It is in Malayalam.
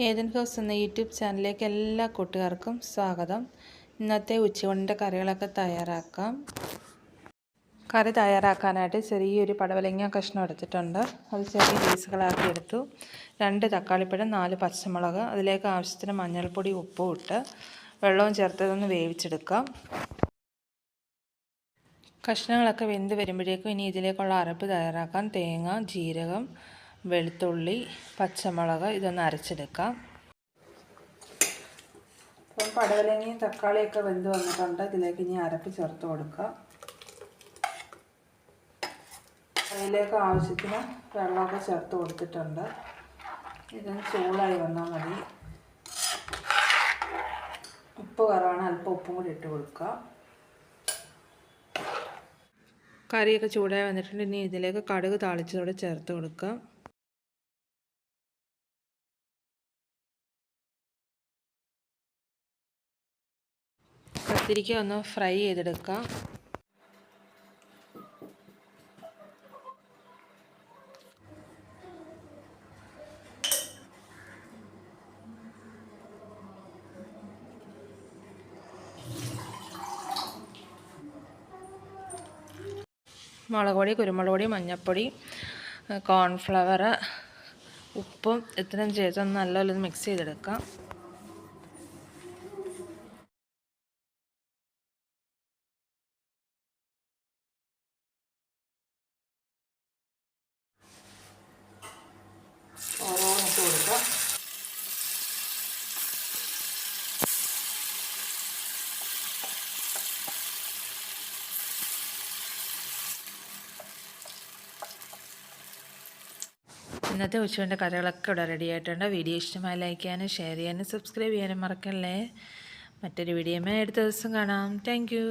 ഏതൻ ഹൗസ് എന്ന യൂട്യൂബ് ചാനലിലേക്ക് എല്ലാ കൂട്ടുകാർക്കും സ്വാഗതം. ഇന്നത്തെ ഉച്ചയൂണിൻ്റെ കറികളൊക്കെ തയ്യാറാക്കാം. കറി തയ്യാറാക്കാനായിട്ട് ചെറിയൊരു പടവലങ്ങ കഷ്ണം എടുത്തിട്ടുണ്ട്. അത് ചെറിയ പീസുകളാക്കി എടുത്തു. 2 തക്കാളിപ്പഴം, 4 പച്ചമുളക്, അതിലേക്ക് ആവശ്യത്തിന് മഞ്ഞൾപ്പൊടി, ഉപ്പും ഇട്ട് വെള്ളവും ചേർത്തതൊന്ന് വേവിച്ചെടുക്കാം. കഷ്ണങ്ങളൊക്കെ വെന്ത് വരുമ്പോഴേക്കും ഇനി ഇതിലേക്കുള്ള അരപ്പ് തയ്യാറാക്കാം. തേങ്ങ, ജീരകം, വെളുത്തുള്ളി, പച്ചമുളക് ഇതൊന്ന് അരച്ചെടുക്കാം. അപ്പം പടവലങ്ങയും തക്കാളിയൊക്കെ വെന്ത് വന്നിട്ടുണ്ട്. ഇതിലേക്ക് ഇനി അരപ്പ് ചേർത്ത് കൊടുക്കാം. അതിലേക്ക് ആവശ്യത്തിന് വെള്ളമൊക്കെ ചേർത്ത് കൊടുത്തിട്ടുണ്ട്. ഇതൊന്ന് ചൂടായി വന്നാൽ മതി. ഉപ്പ് കുറവാണ്, അല്പം ഉപ്പും കൂടി ഇട്ട് കൊടുക്കുക. കറിയൊക്കെ ചൂടായി വന്നിട്ടുണ്ട്. ഇനി ഇതിലേക്ക് കടുക് താളിച്ചതോടെ ചേർത്ത് കൊടുക്കാം. കത്തിരിക്ക ഒന്ന് ഫ്രൈ ചെയ്തെടുക്കാം. മുളക് പൊടി, കുരുമുളക് പൊടി, മഞ്ഞൾപ്പൊടി, കോൺഫ്ലവർ, ഉപ്പും ഇത്രയും ചേർത്ത് നല്ലപോലെ മിക്സ് ചെയ്തെടുക്കാം. ഓരോന്നിട്ട് കൊടുക്കാം. ഇന്നത്തെ ഉച്ചയുടെ കറികളൊക്കെ ഇവിടെ റെഡി ആയിട്ടുണ്ട്. വീഡിയോ ഇഷ്ടമായി ലൈക്ക് ചെയ്യാനും ഷെയർ ചെയ്യാനും സബ്സ്ക്രൈബ് ചെയ്യാനും മറക്കല്ലേ. മറ്റൊരു വീഡിയോയുമായി അടുത്ത ദിവസം കാണാം. Thank you.